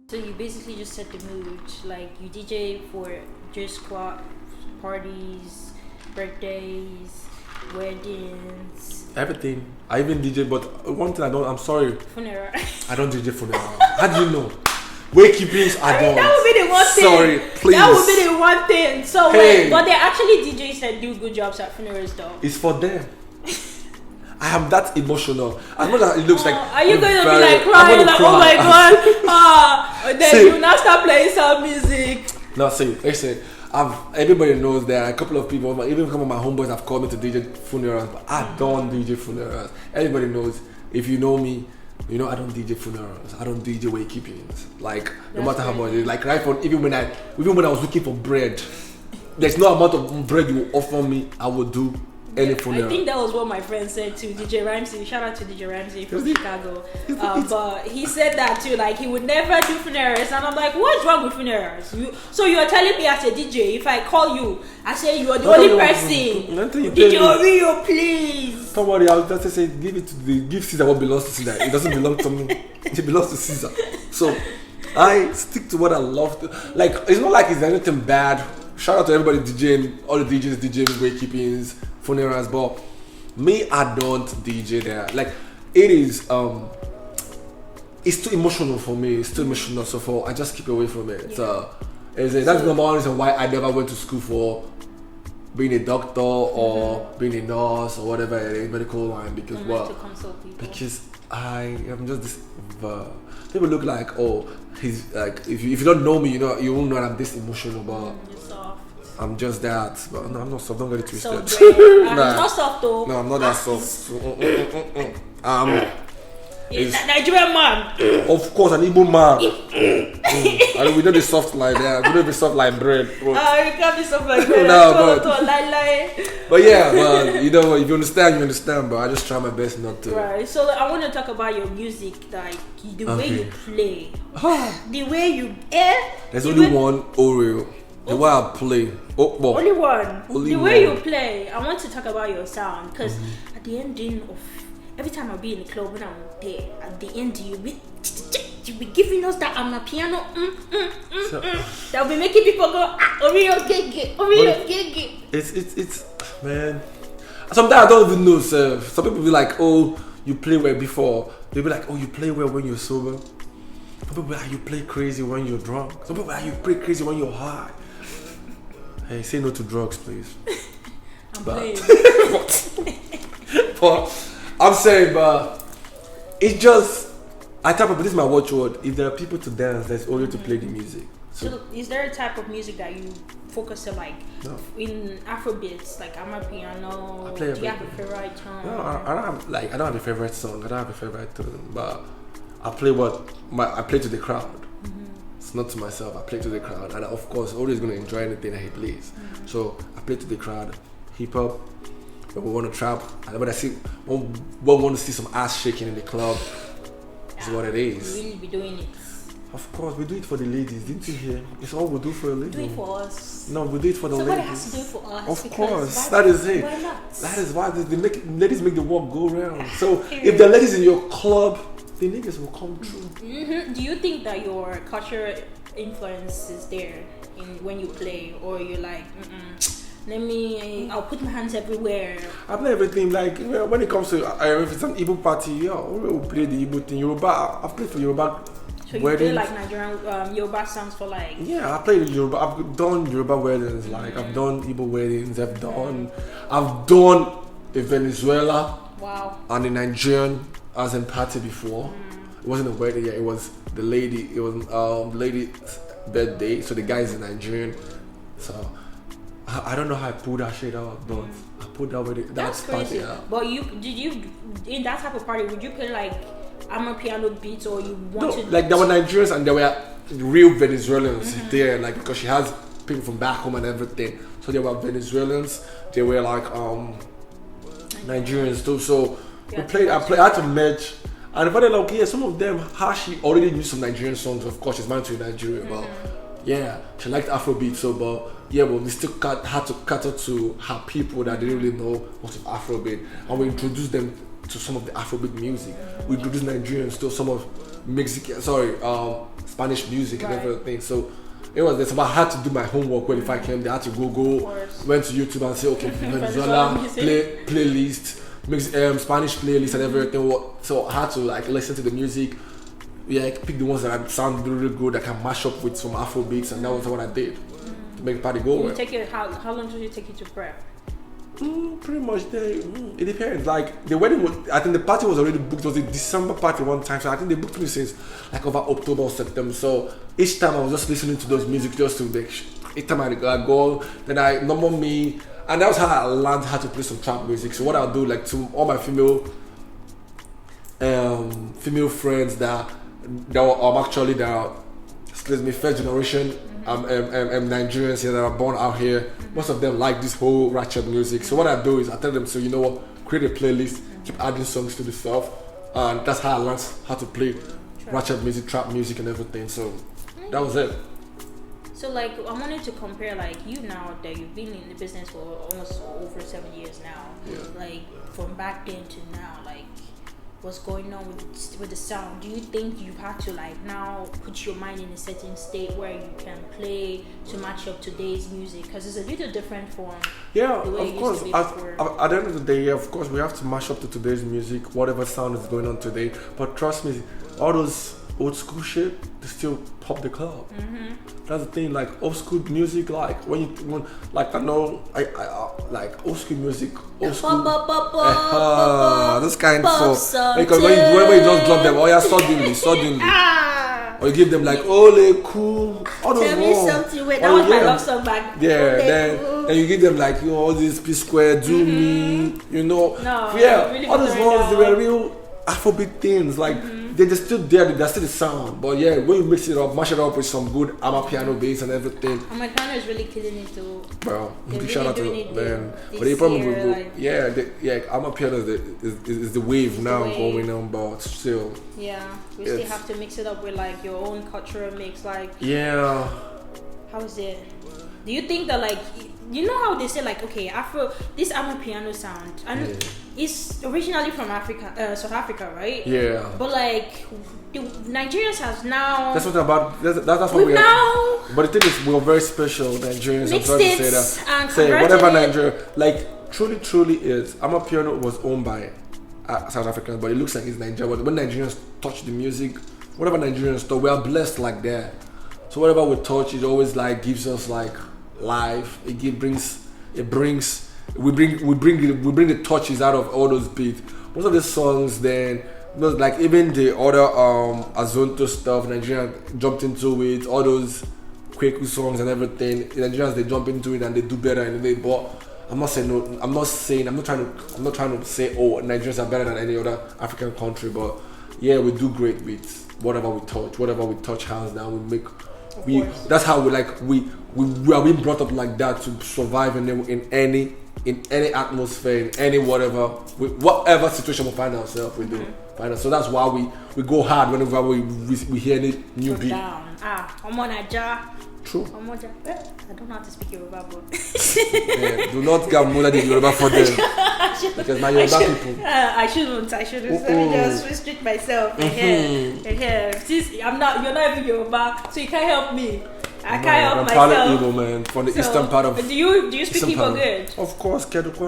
So you basically just set the mood. Like you DJ for just squat parties, birthdays, weddings, everything. I even DJ, but one thing I'm sorry, funeral. I don't DJ funeral. How do you know? Wakekeepings, I don't. That would be the one thing. Sorry, please. That would be the one thing. So Hey. wait, but they're actually DJs that do good jobs at funerals though. It's for them. I am that emotional. As much as it looks like. Are you going to be very- like I'm crying gonna like, cry. oh my god, then See. you now start playing some music. No, see, listen. Everybody knows that a couple of people, even some of my homeboys, have called me to DJ funerals, but I don't DJ funerals. Everybody knows. If you know me, you know I don't DJ funerals. I don't DJ wakekeepings. Like no That's matter how much, crazy. like right from even when I was looking for bread, there's no amount of bread you will offer me. I will do any funeral. I think that was what my friend said to DJ Ramsey. Shout out to DJ Ramsey from Chicago. But he said that too, like he would never do funerals. And I'm like, what's wrong with funerals? So you're telling me as a DJ, if I call you, I say you are the only person. DJ Oreo, please. Don't worry, I'll just say give Caesar what belongs to Caesar. It doesn't belong to me. It belongs to Caesar. So I stick to what I love to. Like it's not like it's anything bad. Shout out to everybody DJing, all the DJs DJing wakekeepings, funerals, but me, I don't DJ there. Like it is it's too emotional for me. It's too emotional, so I just keep away from it. That's the number one reason why I never went to school for being a doctor or being a nurse or whatever it is, medical line, because to consult people. because I am just this people look like, oh, he's like, if you don't know me, you won't know that I'm this emotional, but You're soft. I'm just that. But no, I'm not soft. Don't get it twisted. So great. Nah. Not soft though. No, I'm not that soft. Nigerian man. Of course, an Igbo man. And we know the soft like that. We know the soft like bread. You can't be soft like that. No, but yeah, but you know, if you understand, you understand. But I just try my best not to. Right. So I want to talk about your music, like the way you play, the way you There's only one Oreo. The way I play. Oh, well, only one. Only the way one. you play. I want to talk about your sound because at the ending of every time I'll be in the club when I'm there, at the end you be giving us that piano. That'll be making people go Oreo gege, Oreo gege. It's man. Sometimes I don't even know. Sir. Some people be like, oh, you play well before. They'll be like, oh, you play well when you're sober. Some people be like, you play crazy when you're drunk. Some people be like, you play crazy when you're high. Hey, say no to drugs, please. I'm playing. But I'm saying, but it's just I type of this is my watchword. If there are people to dance, there's only to play the music. So is there a type of music that you focus on, like No. in Afrobeats, like amapiano? I play Do you have a everything. favorite tone? No, I don't have a favorite song. I don't have a favorite tune, but I play I play to the crowd. It's not to myself. I play to the crowd, and of course, always gonna enjoy anything that he plays. So I play to the crowd. Hip hop. When we want to trap, and when we want to see some ass shaking in the club, is what it is. You really be doing it. Of course, we do it for the ladies, didn't you hear? It's all we do for the ladies. Do it for us. No, we do it for the Somebody ladies. has to do it for us. Of because course, why- that is it. Why not? That is why ladies make the world go round. So if the ladies in your club, the niggas will come through. Do you think that your cultural influence is there in when you play, or you're like, I'll put my hands everywhere? I play everything. Like when it comes to if it's an Igbo party, we will play the Igbo thing. Yoruba, I've played for Yoruba. So you weddings. play like Nigerian Yoruba songs for like. Yeah, I played Yoruba. I've done Yoruba weddings. Like I've done Igbo weddings. I've done a Venezuela. Wow. And a Nigerian as in party before. It wasn't a wedding yet. It was the lady. It was lady's birthday. So the guy is a Nigerian. So I don't know how I pulled that shit out, but I pulled that with it. That's crazy. Party out. But did you in that type of party? Would you play like amapiano beats, or you No, wanted? like there were Nigerians and there were real Venezuelans there, like because she has people from back home and everything. So there were Venezuelans. There were like Nigerians too. So we played. I had to merge. And if I like, yeah, some of them, she already knew some Nigerian songs. Of course, she's married to a Nigerian, but yeah, she liked Afrobeat. So, but yeah, but we still had to cater to her people that didn't really know what of Afrobeat, and we introduced them to some of the Afrobeat music. We introduced Nigerians to some of Spanish music and everything. So it was this. But I had to do my homework when if I came there. I had to Google, went to YouTube and say, okay, Venezuela playlist, Spanish playlist and everything. So I had to like listen to the music. Yeah, pick the ones that sound really good, that can mash up with some Afrobeats, and that was what I did to make the party go well. How long did it take you to prep? Pretty much, it depends. Like the wedding was, I think the party was already booked. It was a December party one time, so I think they booked me since like over October or September. So each time I was just listening to those music just to like, each time I go, then I number me, and that was how I learned how to play some trap music. So what I'll do, like to all my female friends that are first generation Nigerians here that are born out here. Most of them like this whole ratchet music. So what I do is I tell them, so you know what, create a playlist, keep adding songs to the stuff, and that's how I learned how to play ratchet music, trap music, and everything. So that was it. So like I wanted to compare like you now that you've been in the business for almost over 7 years now. Yeah. Like from back then to now, like what's going on with the sound? Do you think you've had to like now put your mind in a certain state where you can play to match up today's music? Because it's a little different from the way of course. At the end of the day, of course, we have to mash up to today's music, whatever sound is going on today. But trust me, all those old school shit, they still pop the club. That's the thing. Like old school music, like when like I know, I like old school music, old school. This kind of so because whenever you just drop them, suddenly, or you give them like ole cool. Tell me something. Wait, that was my love song back. Yeah, then you give them like all these P Square, do me, No, really all those ones they were real Afrobeat things like. They're still there, they're still the sound. But yeah, when you mix it up, mash it up with some good piano bass and everything. Amapiano is really killing it too. Bro, really shout out to them. But they probably will Amapiano is the wave now going on, but still. Yeah, we still have to mix it up with like your own cultural mix, like. Yeah. How is it? Do you think that like you know how they say like okay this Amapiano sound and it's originally from Africa, South Africa, right? Yeah. But like the Nigerians has now. That's what about. That's what we now. But the thing is, we're very special Nigerians. I'm trying to say that. And say whatever Nigeria, like truly is. Amapiano was owned by South Africans, but it looks like it's Nigeria. But when Nigerians touch the music, whatever Nigerians touch, we are blessed like that. So whatever we touch, it always like gives us like life. We bring the touches out of all those beats. Most of the songs then, like even the other Azonto stuff, Nigerians jumped into it. All those Kweku songs and everything, Nigerians they jump into it and they do better in a way. But I'm not trying to say Nigerians are better than any other African country. But yeah, we do great with whatever we touch hands down. We make. That's how we are being brought up like that to survive in any atmosphere, in any whatever situation we find ourselves, we do. So that's why we go hard whenever we hear any new beat. True. I don't know how to speak Yoruba, but do not get more than Yoruba for them because my Yoruba people. I shouldn't. Let me just restrict myself. Since you're not even Yoruba, so you can't help me. I can't help myself. I'm part of Igbo, man, from the eastern part of. Do you speak Igbo good? Of course, I don't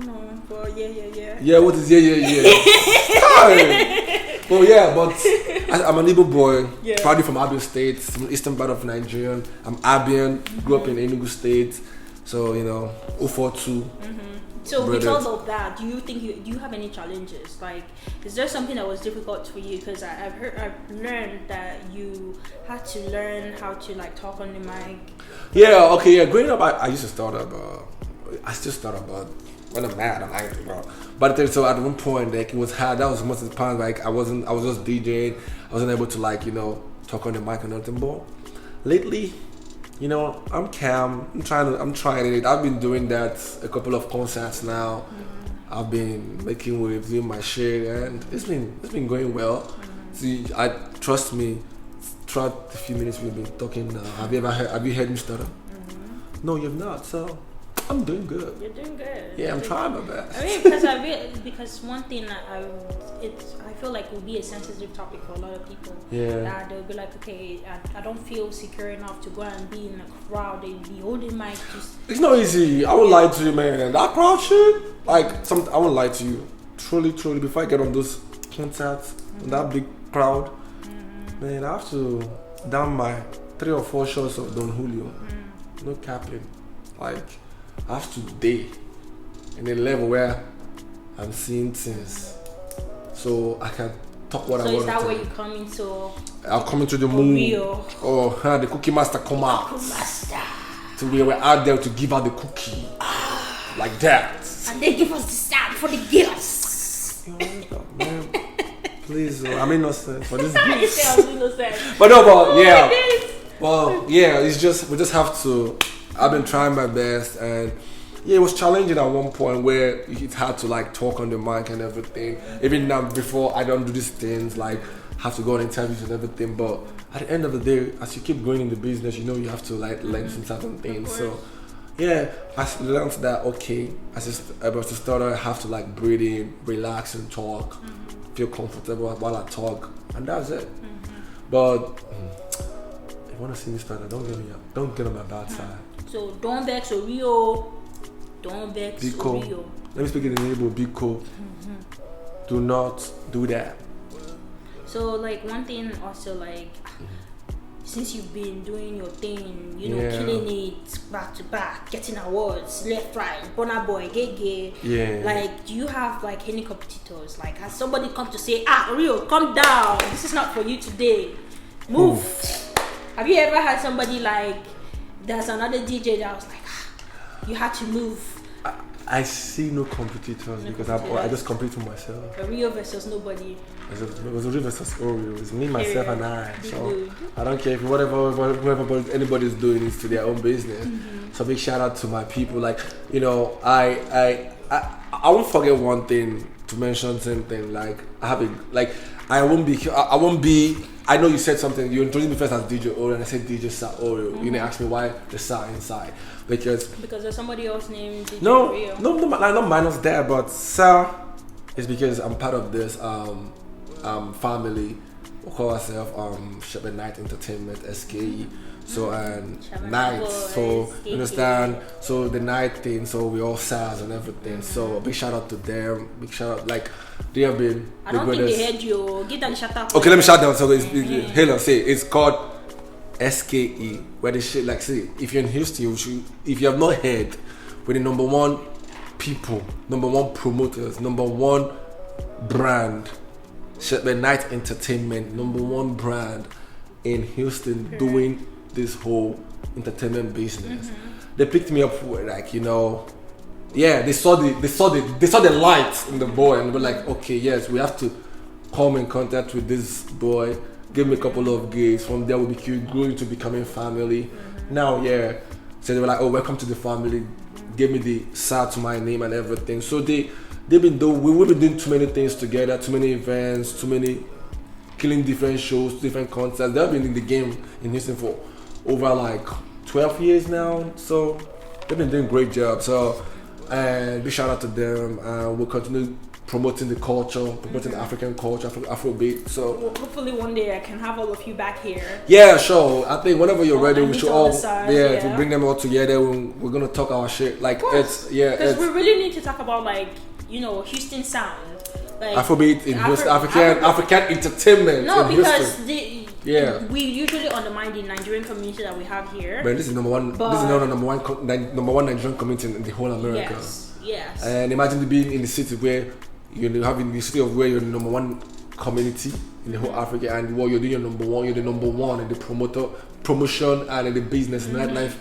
know, but yeah. Yeah, what is yeah? Well, yeah, but I'm an Igbo boy, probably from Abia State, from the eastern part of Nigeria. I'm Abian, grew up in Enugu State, so 042. So because of that, do you have any challenges? Like, is there something that was difficult for you? Because I've learned that you had to learn how to like talk on the mic. Yeah, okay, yeah. Growing up, I used to start about. I still start about when I'm mad, I'm angry, bro. But so at one point, like it was hard. That was most of the time. Like I was just DJing. I wasn't able to talk on the mic or nothing. But lately, I'm calm. I'm trying it. I've been doing that a couple of concerts now. I've been making waves, doing my shit, and it's been going well. See, trust me. Throughout the few minutes we've been talking now, have you heard me stutter? No, you've not. So I'm doing good. You're doing good. Yeah, I'm trying my best. I mean, because one thing I feel like will be a sensitive topic for a lot of people. Yeah. They'll be like, okay, I don't feel secure enough to go and be in a crowd. They'll be holding my just. It's not easy. I won't lie to you, man. That crowd shit, like, I won't lie to you. Truly, before I get on those concerts, that big crowd, man, I have to down my 3 or 4 shots of Don Julio. No capping. Like, I have to day in a level where I'm seeing things, so I can talk what I want. So is that where you come into? I'll come into the mood. Oreo. Oh, the cookie master come out. Cookie master. So we were out there to give out the cookie, like that. And they give us the sound for the gifts. Man, please, I'm innocent for this. You say I was innocent. But yeah. Well, yeah, we just have to. I've been trying my best, and yeah, it was challenging at one point where it's hard to like talk on the mic and everything. Even now, before I don't do these things, like have to go on interviews and everything. But at the end of the day, as you keep going in the business, you know you have to like learn some certain things. So yeah, I learned that okay, as I was to start, I have to like breathe in, relax, and talk, feel comfortable while I talk, and that's it. But if you want to see me start, don't get on my bad side. So don't vex Oreo. Don't vex Oreo. Let me speak in the name of Biko. Do not do that. So like one thing also like since you've been doing your thing, you know, killing it back to back, getting awards left, right, Bonner Boy, Gege. Yeah. Like, do you have like any competitors? Like, has somebody come to say, Oreo, come down. This is not for you today. Move. Have you ever had somebody like? There's another DJ that was like, you had to move. I see no competitors because I just compete for myself. Oreo versus nobody. It was Oreo versus Oreo. It's me, myself, and I. So Good. I don't care if whatever anybody's doing is to their own business. So big shout out to my people. Like, you know, I won't forget one thing to mention something. Like I won't be. I know you said something. You introduced me first as DJ Oreo, and I said DJ Sir Oreo. You didn't ask me why the Sir inside because there's somebody else named DJ no, Oreo. not minus there, but Sir is because I'm part of this family. We call ourselves Shepherd Night Entertainment SKE. So and night, so you understand. So the night thing, so we all SARS and everything. So a big shout out to them. Big shout out, like they have been. I don't think they heard you. Give them shout out. Okay, let me shout down. So hello, say it's called SKE. Where the shit like say if you're in Houston, if you have not heard, we're the number one people, number one promoters, number one brand. Shepherd Night Entertainment, number one brand in Houston doing this whole entertainment business. They picked me up for like, you know, yeah, they saw the light in the boy and they were like, okay, yes, we have to come in contact with this boy, give me a couple of gigs. From there we'll be growing to becoming family. Now, yeah. So they were like, oh, welcome to the family. Gave me the SAR to my name and everything. So we've been doing too many things together, too many events, too many killing different shows, different concerts. They've been in the game in Houston for over like 12 years now. So they've been doing a great job. So and big shout out to them. We'll continue promoting the culture, promoting African culture, Afrobeat. So hopefully one day I can have all of you back here. Yeah, sure. I think whenever you're ready, we should all to bring them all together. We're gonna talk our shit. Like because we really need to talk about like, you know, Houston sound. Like Afrobeat in Houston, African entertainment. No, in because Houston. we usually undermine the Nigerian community that we have here. But this is number one Nigerian community in the whole America. Yes. And imagine being in the city where you're having the city of where you're the number one community in the whole Africa, and what you're doing, you're the number one in the promotion and in the business, nightlife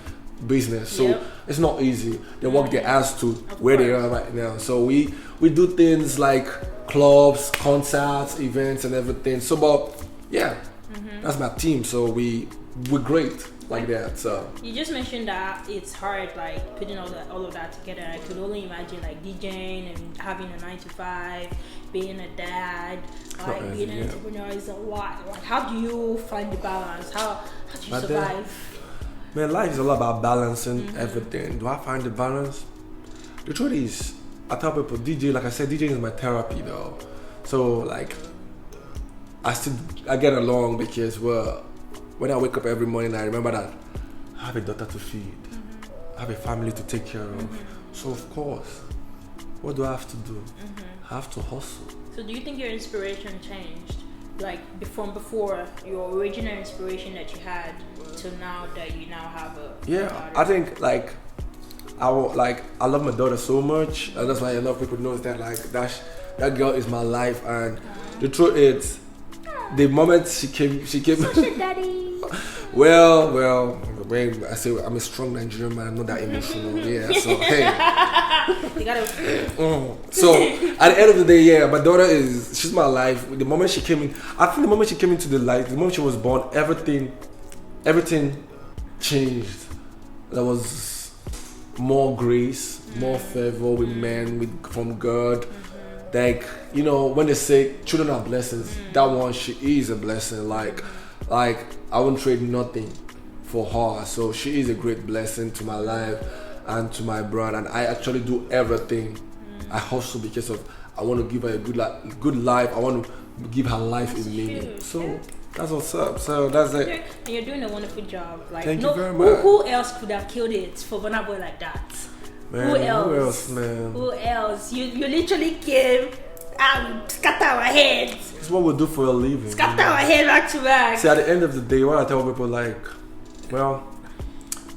business. So it's not easy. They work their ass to where they are right now. So we do things like clubs, concerts, events, and everything. So, but yeah, that's my team. So we're great like that. So you just mentioned that it's hard, like putting all of that together. I could only imagine like DJing and having a 9-to-5, being a dad, like being an entrepreneur is a lot. Like, how do you find the balance? How do you survive? Man, life is all about balancing everything. Do I find the balance? The truth is, I tell people, DJ, like I said, DJ is my therapy though. So like, I get along because, well, when I wake up every morning, I remember that I have a daughter to feed, I have a family to take care of. So of course, what do I have to do? I have to hustle. So do you think your inspiration changed? Like from before your original inspiration that you had to now that you now have a daughter? I think like I love my daughter so much, and that's why a lot of people know that like that girl is my life. And the truth is, the moment she came. Daddy. Well, when I say I'm a strong Nigerian man, I'm not that emotional. Yeah, so hey. You gotta. So at the end of the day, my daughter she's my life. The moment she came in, I think the moment she came into the light, the moment she was born, everything changed. There was more grace, more favor with men, from God. Like, you know, when they say children are blessings, that one, she is a blessing. Like I won't trade nothing for her. So she is a great blessing to my life and to my brand. And I actually do everything. I hustle because of I want to give her a good life. I want to give her life in meaning. So that's what's up. So that's it. And you're doing a wonderful job. Like, thank you very much. Who else could have killed it for Burna Boy like that? Man, who else, man? Who else? You literally came and scatter our heads. It's what we do for a living. Scatter our head back to back. See, at the end of the day, what I tell people, like, well,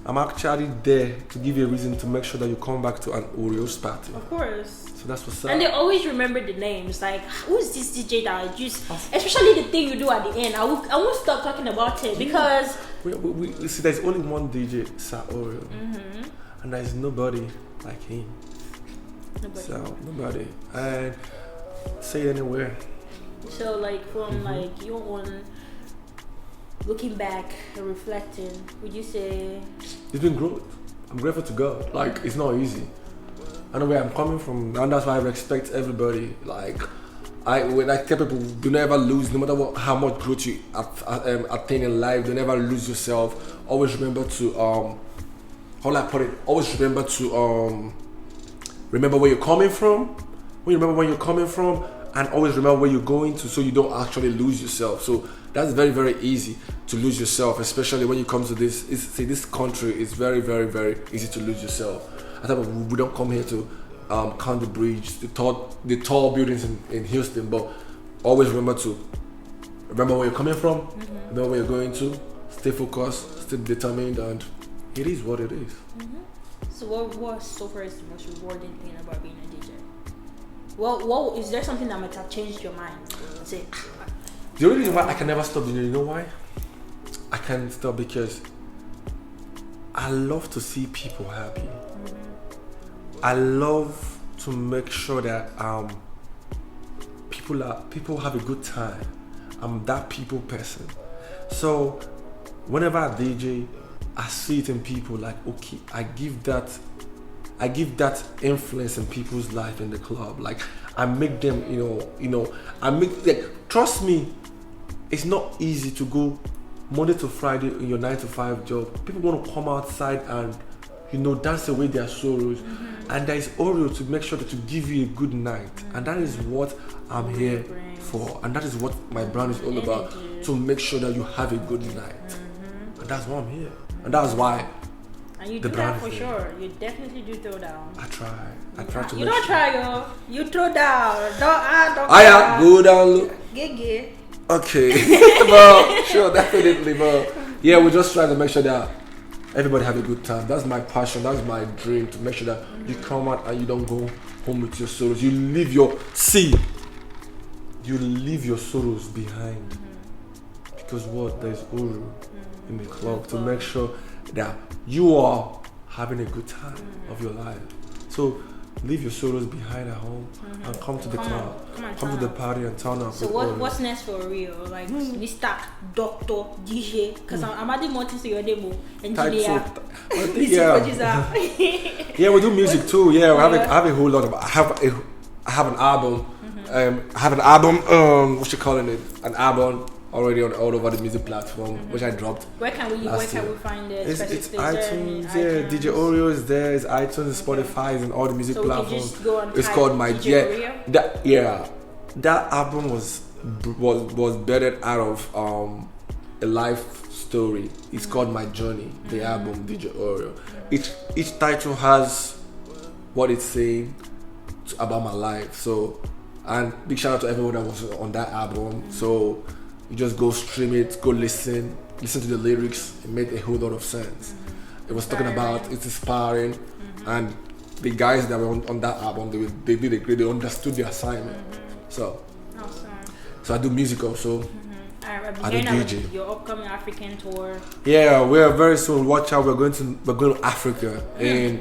I'm actually there to give you a reason to make sure that you come back to an Oreo's party. Of course. So that's what's up. And they always remember the names. Like, who's this DJ that I just... Especially the thing you do at the end. I won't stop talking about it because... We see, there's only one DJ, Sir Oreo. And there's nobody like him. Nobody. And say it anywhere. So, like, from like your own... Looking back and reflecting, would you say... It's been growth. I'm grateful to God. Like, it's not easy. I know where I'm coming from, and that's why I respect everybody. Like, when I tell people, do never lose, no matter how much growth you attain in life, do never lose yourself. Always remember to, how will I put it? Always remember to, remember where you're coming from. When you remember where you're coming from, and always remember where you're going to, so you don't actually lose yourself. So that's very, very easy to lose yourself, especially when you come to this. This country is very, very, very easy to lose yourself. I thought we don't come here to count the bridge, the tall buildings in Houston, but always remember where you're coming from, remember where you're going to, stay focused, stay determined, and it is what it is. So what so far is the most rewarding thing about being a DJ? Well, is there something that might have changed your mind? Say, the only reason why I can never stop doing it, you know why? I can't stop because I love to see people happy. I love to make sure that people have a good time. I'm that people person. So whenever I DJ, I see it in people like, okay, I give that influence in people's life in the club. Like, I make them, trust me, it's not easy to go Monday to Friday in your 9-to-5 job. People want to come outside and, dance away their sorrows. And there is Oreo to make sure that to give you a good night. And that is what I'm here for. And that is what my brand is all about. To make sure that you have a good night. And that's why I'm here. And that's why. And you do that for sure. You definitely do throw down. I try to. You don't try, yo. You throw down. Don't go down. Look. Gege. Okay. Well, sure, definitely. But yeah, we just try to make sure that everybody have a good time. That's my passion. That's my dream, to make sure that you come out and you don't go home with your sorrows. You leave your sorrows behind. Because there's Oreo in the club to make sure that you are having a good time of your life. So leave your sorrows behind at home and come to the club. Come to the party and turn up. So what's next for Oreo? Like Mr. Doctor DJ? Because I'm adding more things to your demo. Engineer. Yeah, we do music too. Yeah, I have a whole lot of. I have an album. I have an album. What you calling it? An album already on all over the music platform, which I dropped. Where can we find it? It's iTunes, yeah. DJ Oreo is there. It's iTunes, it's Spotify, and all the music platforms. Just go and it's called my DJ Oreo? That album was bettered out of a life story. It's called My Journey. The album DJ Oreo. Each title has what it's saying about my life. So, and big shout out to everyone that was on that album. So you just go stream it, go listen to the lyrics. It made a whole lot of sense. It was talking about, it's inspiring, and the guys that were on that album, they did a great, they understood the assignment. So I do music also. I do DJ. Your upcoming African tour. Yeah, we're very soon. Watch out, we're going to Africa in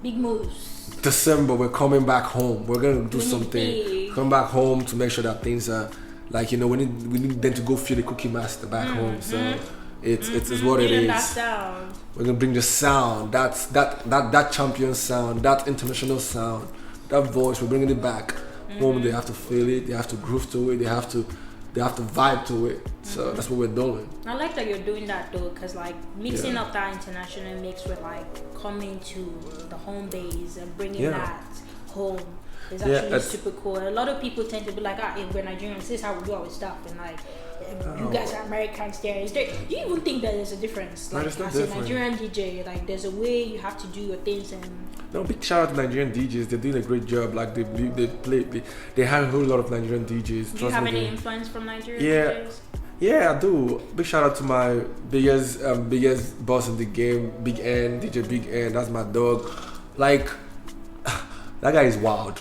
big moves. December. We're coming back home. We're gonna do something. Come back home to make sure that things are like, we need them to go feel the Cookie Master back home. So it's what it is. We're gonna bring the sound. That champion sound, that international sound, that voice. We're bringing it back home. They have to feel it. They have to groove to it. They have to vibe to it. So that's what we're doing. I like that you're doing that though, because like mixing up that international mix with like coming to the home base and bringing that home is actually super cool. A lot of people tend to be like, we're Nigerians, this is how we do our stuff, and like you guys are Americans there. Do you even think that there's a difference? Like as a Nigerian DJ, like there's a way you have to do your things. And big shout out to Nigerian DJs. They're doing a great job. Like they have a whole lot of Nigerian DJs. Do you have any influence from Nigerian DJs? Yeah, I do. Big shout out to my biggest boss in the game, Big N, DJ Big N. That's my dog. Like that guy is wild.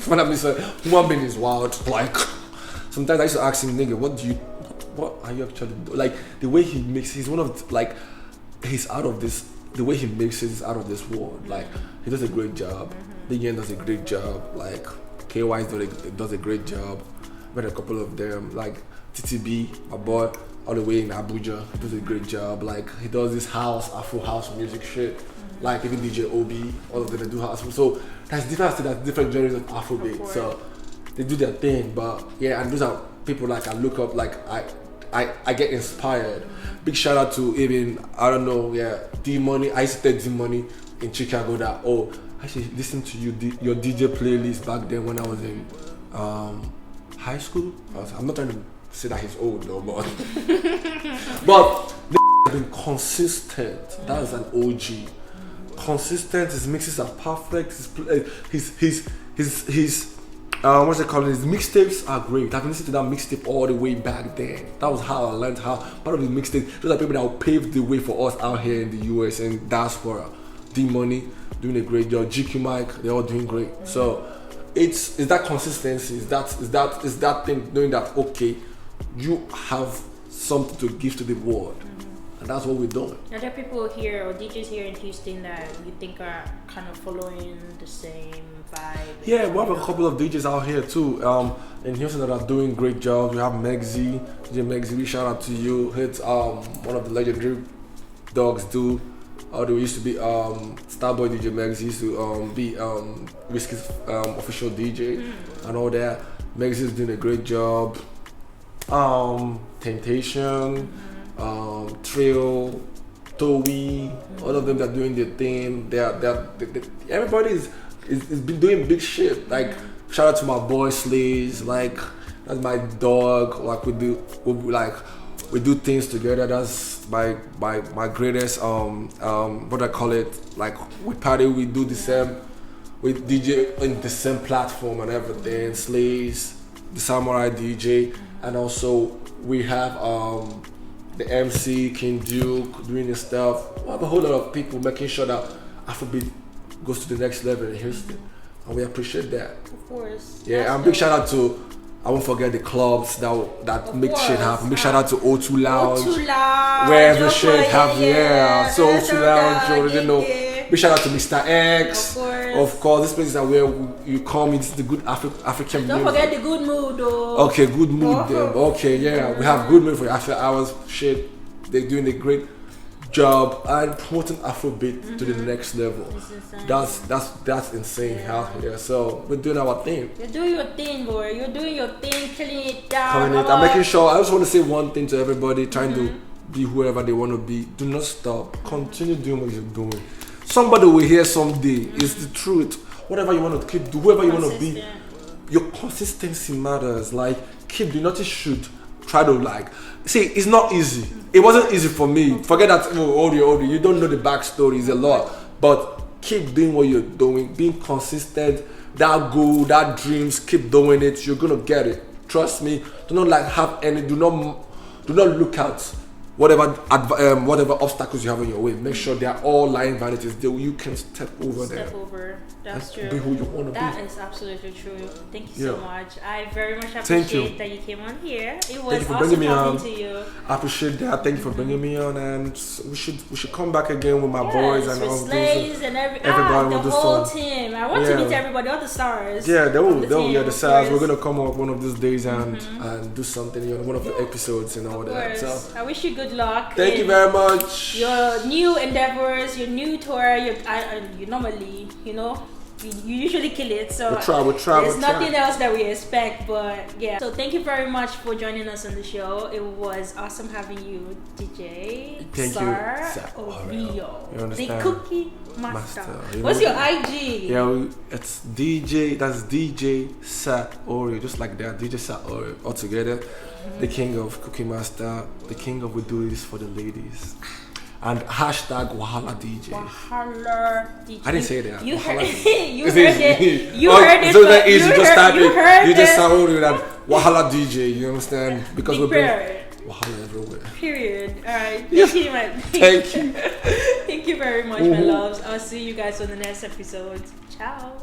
When I mean, human being is wild. Like sometimes I used to ask him, nigga, what are you actually doing? Like the way he mixes, he's one of he's out of this. The way he mixes is out of this world. Like he does a great job. Big N does a great job. Like KY does a great job. Met a couple of them. Like TTB, my boy, all the way in Abuja, he does a great job. Like he does this Afro house music shit. Like even DJ Obi, all of them they do house. So that's different genres of Afrobeat. So they do their thing. But yeah, and those are people like I look up. Like I get inspired. Big shout out to even D Money. I used to tell D Money in Chicago that I should listen to your DJ playlist back then when I was in high school. I'm not trying to say that he's old though, but the has been consistent. That is an OG. Consistent. His mixes are perfect. His what's it called? His mixtapes are great. I've been listening to that mixtape all the way back then. That was how I learned how part of the mixtape. Those are people that will pave the way for us out here in the US and diaspora. D Money doing a great job. GQ Mike, they're all doing great. So it's that consistency. Is that thing knowing that okay, you have something to give to the world. And that's what we're doing. Are there people here or DJs here in Houston that you think are kind of following the same vibe? Yeah, we have a couple of DJs out here too in Houston that are doing great jobs. We have Megzy, DJ Megzy, we shout out to you. It's one of the legendary dogs do. They used to be Starboy DJ Megzy used to be Whiskey's official DJ and all that. Megzy is doing a great job. Temptation, Trail, Towie, all of them that are doing their thing. Everybody is been doing big shit. Like shout out to my boy Slays. Like that's my dog. Like we do things together. That's my greatest what I call it. Like we party, we do the same. We DJ in the same platform and everything. Slays, the Samurai DJ, and also we have the MC King Duke doing his stuff. We have a whole lot of people making sure that Afrobeat goes to the next level in Houston, and we appreciate that. Of course. Yeah, and big shout out to, I won't forget the clubs that make shit happen. Big shout out to O2 Lounge, wherever shit happen. So O2 Lounge, you already know. Big shout out to Mr. X. Of course, this place is where you come. It's the good African. Don't forget the good mood, though. Okay, good mood. Then. Okay, yeah, we have good mood for after hours. Shit, they're doing a great job and promoting Afrobeat to the next level. That's insane out here. So we're doing our thing. You're doing your thing, boy. You're doing your thing, killing it down. I'm making sure. I just want to say one thing to everybody trying to be whoever they want to be. Do not stop. Continue doing what you're doing. Somebody will hear someday. It's the truth. Whatever you want to keep, do whoever you want to be. Your consistency matters. Like, keep doing. Nothing should try to like. See, it's not easy. It wasn't easy for me. Forget that. Oreo. You don't know the backstory. It's a lot. But keep doing what you're doing. Being consistent. That goal, that dreams. Keep doing it. You're gonna get it. Trust me. Do not like have any. Do not look out. Whatever obstacles you have on your way, make sure they are all lying vanities. You can step over there. That's true. Be who you want to be. That is absolutely true. Thank you so much. I very much appreciate that you came on here. It was awesome talking to you. I appreciate that. Thank you for bringing me on, and we should come back again with my boys and all those. Everybody the whole team. I want to meet everybody, all the stars. Yeah, they will. The stars. We're gonna come up one of these days and do something on one of the episodes and all that. So I wish you good luck. Thank you very much. Your new endeavors, your new tour. You normally, you usually kill it. So we'll try. There's nothing else that we expect, but yeah. So thank you very much for joining us on the show. It was awesome having you, DJ Sir Oreo, the cookie master. What's your IG? Yeah, it's DJ. That's DJ Sir Oreo, just like that. DJ Sir Oreo all together. The king of cookie master, the king of we do this for the ladies. And hashtag Wahala DJ. Wahala DJ. I didn't say that. You heard it. You heard it. So that easy. Just type it. You just sound that Wahala DJ. You understand? Because we're Wahala everywhere. Period. All right. Yeah. Thank you. Thank you very much, my loves. I'll see you guys on the next episode. Ciao.